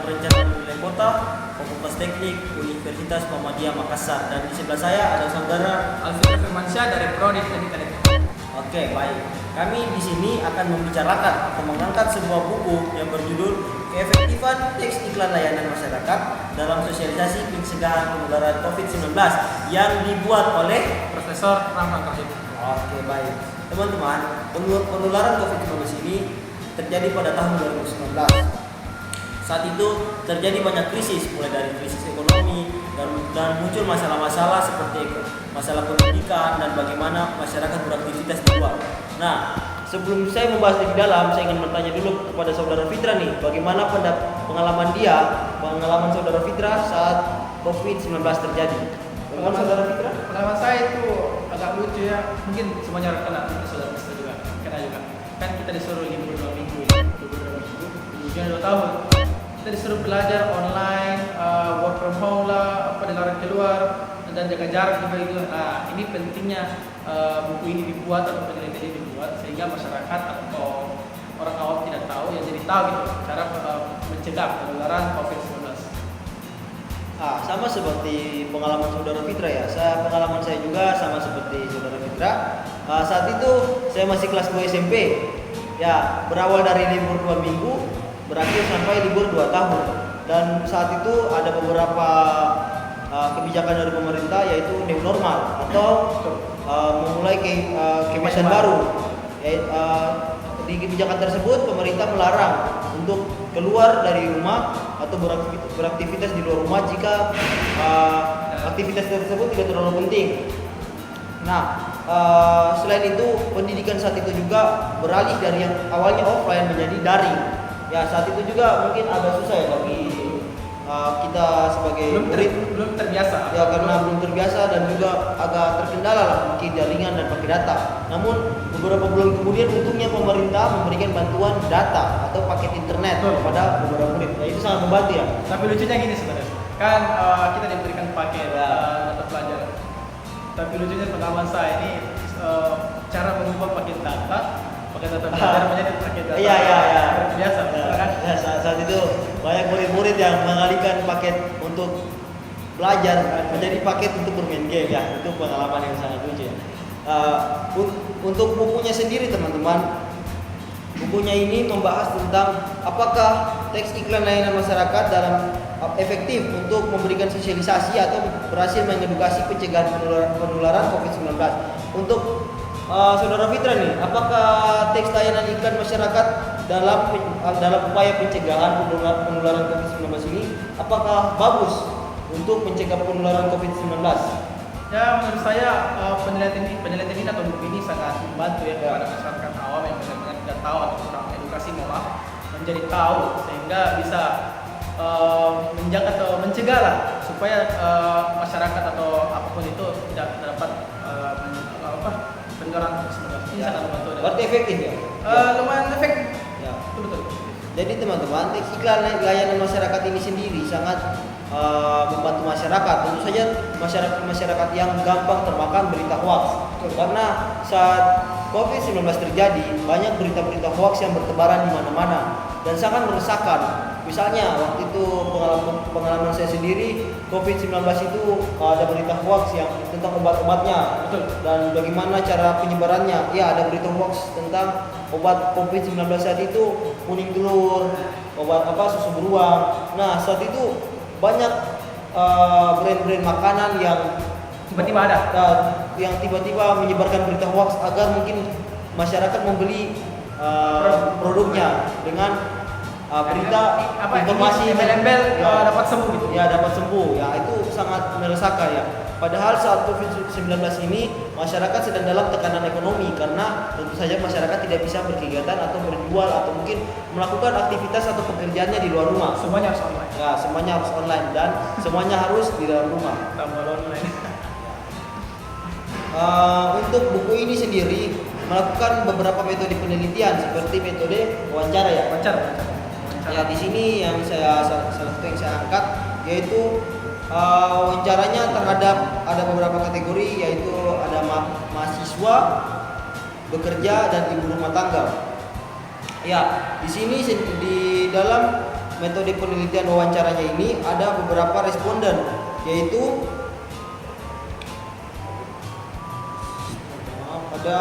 Perencanaan Wilayah Kota, Fakultas Teknik Universitas Muhammadiyah Makassar. Dan di sebelah saya ada saudara Alfian Firmansyah dari Prodi Teknik Elektronik. Oke, baik. Kami di sini akan membicarakan atau mengangkat sebuah buku yang berjudul Keefektifan Teks Iklan Layanan Masyarakat dalam Sosialisasi Pencegahan Penularan COVID-19 yang dibuat oleh Profesor Ramlan Rohid. Oke, baik. Teman-teman, penularan COVID-19 ini terjadi pada tahun 2019. Saat itu terjadi banyak krisis, mulai dari krisis ekonomi dan muncul masalah-masalah seperti masalah pendidikan dan bagaimana masyarakat beraktivitas di luar. Nah, sebelum saya membahas lebih dalam, saya ingin bertanya dulu kepada saudara Fitra nih, bagaimana pengalaman saudara Fitra saat COVID-19 terjadi? Bagaimana saudara Fitra? Pengalaman saya itu agak lucu ya, mungkin semuanya kena, mungkin saudara bisa juga kena juga. Kan kita disuruh libur 2 minggu ya, libur 2 minggu, ujian 2 tahun. Kita disuruh belajar online, work from home lah, dilarang keluar dan jaga jarak juga itu. Nah, ini pentingnya buku ini dibuat atau penelitian ini dibuat sehingga masyarakat atau orang awam tidak tahu, ya jadi tahu gitu cara mencegah penularan COVID-19. Sama seperti pengalaman saudara Fitra ya. Pengalaman saya juga sama seperti saudara Fitra. Saat itu saya masih kelas 2 SMP. Ya, berawal dari libur 2 minggu, berakhir sampai libur 2 tahun. Dan saat itu ada beberapa kebijakan dari pemerintah, yaitu new normal atau memulai kebiasaan baru. Di kebijakan tersebut pemerintah melarang untuk keluar dari rumah atau beraktivitas di luar rumah jika aktivitas tersebut tidak terlalu penting. Nah, selain itu pendidikan saat itu juga beralih dari yang awalnya offline menjadi daring. Ya, saat itu juga mungkin agak susah ya bagi kita sebagai murid, belum terbiasa. Ya, karena belum terbiasa dan juga agak terkendala lah mungkin jaringan dan pakai data. Namun beberapa bulan kemudian untungnya pemerintah memberikan bantuan data atau paket internet kepada beberapa murid. Ya, itu sangat membantu ya. Tapi lucunya gini sebenarnya, kan kita diberikan paket data pelajaran. Tapi lucunya pengalaman saya ini cara mengubah paket data pelajaran menjadi paket data. Iya. Biasa, kan? Ya, saat itu banyak murid-murid yang mengalihkan paket untuk belajar menjadi paket untuk bermain game ya. Itu pengalaman yang sangat lucu ya. Untuk bukunya sendiri teman-teman, bukunya ini membahas tentang apakah teks iklan layanan masyarakat dalam efektif untuk memberikan sosialisasi atau berhasil mengedukasi pencegahan penularan COVID-19. Untuk saudara Fitra nih, apakah teks layanan iklan masyarakat dalam upaya pencegahan penularan COVID-19 ini apakah bagus untuk mencegah penularan COVID-19? Ya, menurut saya penelitian ini atau buku ini sangat membantu ya kepada masyarakat awam yang benar-benar tidak tahu atau kurang edukasi malah menjadi tahu sehingga bisa menjaga atau mencegah lah supaya masyarakat atau apapun itu tidak dapat penularan COVID-19. Ini sangat membantu. Berarti efektif ya? Lumayan efektif. Ya. Betul. Jadi teman-teman, teks iklan layanan masyarakat ini sendiri sangat membantu masyarakat. Tentu saja masyarakat yang gampang termakan berita hoax. Karena saat COVID-19 terjadi, banyak berita-berita hoax yang bertebaran di mana-mana dan sangat meresahkan. Misalnya waktu itu pengalaman saya sendiri, COVID-19 itu ada berita hoax yang tentang obat-obatnya. Betul. Dan bagaimana cara penyebarannya. Ya, ada berita hoax tentang obat COVID-19 saat itu kuning telur, obat susu beruang. Nah, saat itu banyak brand-brand makanan yang Tiba-tiba ada yang tiba-tiba menyebarkan berita hoax agar mungkin masyarakat membeli produknya dengan berita informasi embel-embel dapat sembuh gitu. Ya, dapat sembuh. Ya, itu sangat meresahkan ya. Padahal saat COVID-19 ini masyarakat sedang dalam tekanan ekonomi karena tentu saja masyarakat tidak bisa berkegiatan atau berjual atau mungkin melakukan aktivitas atau pekerjaannya di luar rumah. Semuanya harus online. Ya, semuanya harus online dan semuanya harus di dalam rumah. Tambah online. Untuk buku ini sendiri melakukan beberapa metode penelitian seperti metode wawancara ya. Wawancara. Ya, di sini yang salah satu yang saya angkat yaitu wawancaranya terhadap ada beberapa kategori, yaitu ada mahasiswa, bekerja, dan ibu rumah tangga. Ya, di sini di dalam metode penelitian wawancaranya ini ada beberapa responden, yaitu ada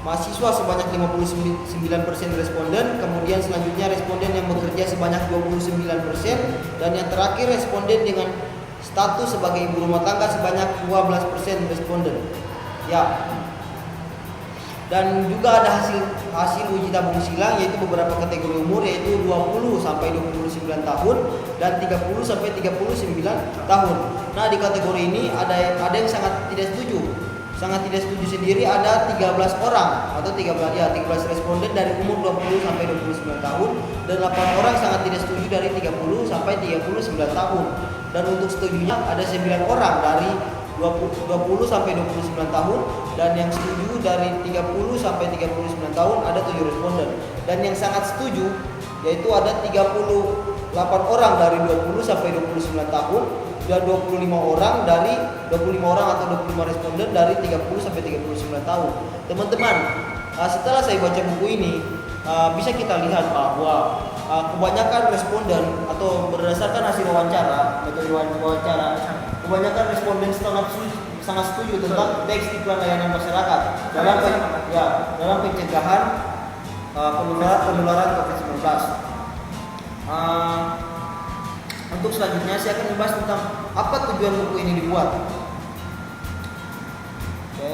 mahasiswa sebanyak 59% responden, kemudian selanjutnya responden yang bekerja sebanyak 29%, dan yang terakhir responden dengan status sebagai ibu rumah tangga sebanyak 12% responden. Ya. Dan juga ada hasil uji tabung silang, yaitu beberapa kategori umur, yaitu 20 sampai 29 tahun dan 30 sampai 39 tahun. Nah, di kategori ini ada yang sangat tidak setuju. Sangat tidak setuju sendiri ada 13 orang atau 13 responden dari umur 20 sampai 29 tahun, dan 8 orang sangat tidak setuju dari 30 sampai 39 tahun. Dan untuk setujunya ada 9 orang dari 20 sampai 29 tahun, dan yang setuju dari 30 sampai 39 tahun ada 7 responden. Dan yang sangat setuju yaitu ada 38 orang dari 20 sampai 29 tahun dan 25 orang atau 25 responden dari 30 sampai 39 tahun. Teman-teman, setelah saya baca buku ini, bisa kita lihat bahwa kebanyakan responden atau berdasarkan hasil wawancara, metode wawancara, kebanyakan responden sangat setuju tentang teks iklan layanan masyarakat dalam pencegahan penularan COVID-19. Untuk selanjutnya saya akan membahas tentang apa tujuan buku ini dibuat. Oke.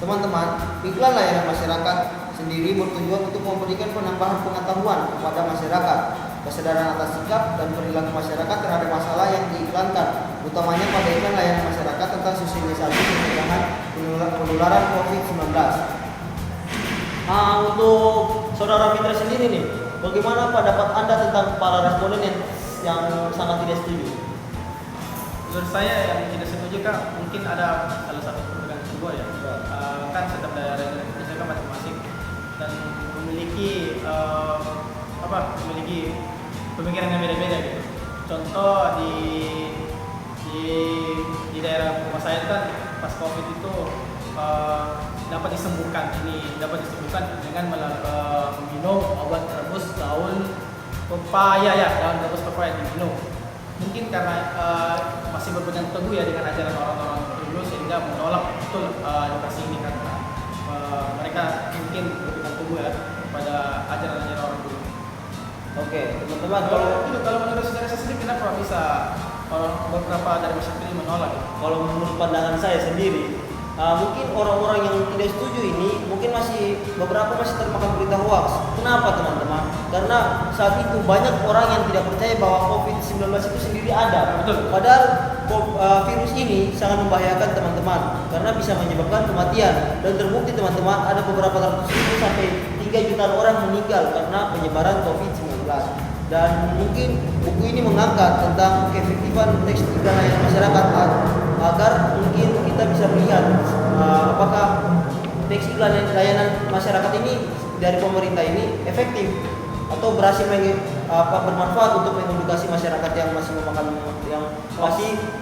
Teman-teman, iklan layanan masyarakat sendiri bertujuan untuk memberikan penambahan pengetahuan kepada masyarakat, kesadaran atas sikap dan perilaku masyarakat terhadap masalah yang diiklankan, utamanya pada iklan layanan masyarakat tentang sosialisasi pencegahan penularan COVID-19. Untuk saudara Fitra sendiri nih, bagaimana pendapat Anda tentang para responden yang sangat tidak setuju? Menurut saya yang tidak setuju kan mungkin ada salah satu perbedaan kedua ya. Kan setiap daerah Indonesia kan masing-masing dan memiliki pemikiran yang beda-beda gitu. Contoh di daerah rumah saya kan pas COVID itu dapat disembuhkan dengan minum obat rebus daun pepaya daun rebus pepaya diminum. Mungkin karena masih berpegang teguh ya dengan ajaran orang-orang dulu sehingga menolak betul edukasi ini karena mereka mungkin berpegang teguh ya pada ajaran orang dulu. Oke, teman-teman, kalau menurut saudara saya sendiri kenapa bisa beberapa dari masyarakat ini menolak? Kalau menurut pandangan saya sendiri, mungkin orang-orang yang tidak setuju ini mungkin beberapa masih termakan berita hoax. Kenapa teman-teman? Karena saat itu banyak orang yang tidak percaya bahwa COVID-19 itu sendiri ada. Betul. Padahal virus ini sangat membahayakan teman-teman karena bisa menyebabkan kematian, dan terbukti teman-teman ada beberapa ratus ribu sampai 3 jutaan orang meninggal karena penyebaran COVID-19. Dan mungkin buku ini mengangkat tentang keefektifan teks iklan layanan masyarakat agar mungkin kita bisa melihat apakah teks iklan layanan masyarakat ini dari pemerintah ini efektif atau berhasil bermanfaat untuk mengedukasi masyarakat yang masih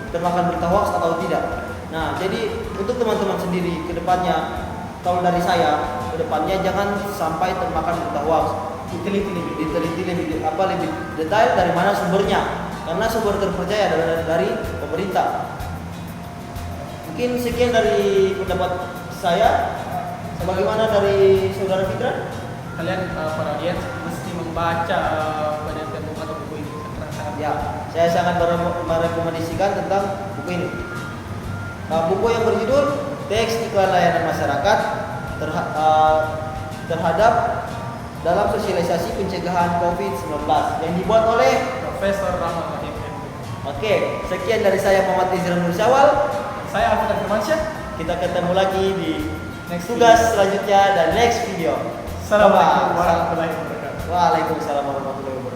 termakan berita hoax atau tidak. Nah, jadi untuk teman-teman sendiri ke depannya, kalau dari saya ke depannya jangan sampai termakan berita hoax. Diteliti lebih detail dari mana sumbernya, karena sumber terpercaya adalah dari pemerintah. Mungkin sekian dari pendapat saya. Bagaimana dari saudara Fitra? Kalian para audiens mesti membaca penelitian buku atau buku ini. Ya, saya sangat merekomendasikan tentang buku ini. Buku yang berjudul Teks Iklan Layanan Masyarakat terhadap dalam sosialisasi pencegahan COVID-19 yang dibuat oleh Profesor Rahmat Wahid. Oke, sekian dari saya Muhammad Izran Nur Syawal. Saya Alfred Firmansyah. Kita ketemu lagi di tugas selanjutnya dan next video. Assalamualaikum warahmatullahi wabarakatuh. Waalaikumsalam warahmatullahi wabarakatuh.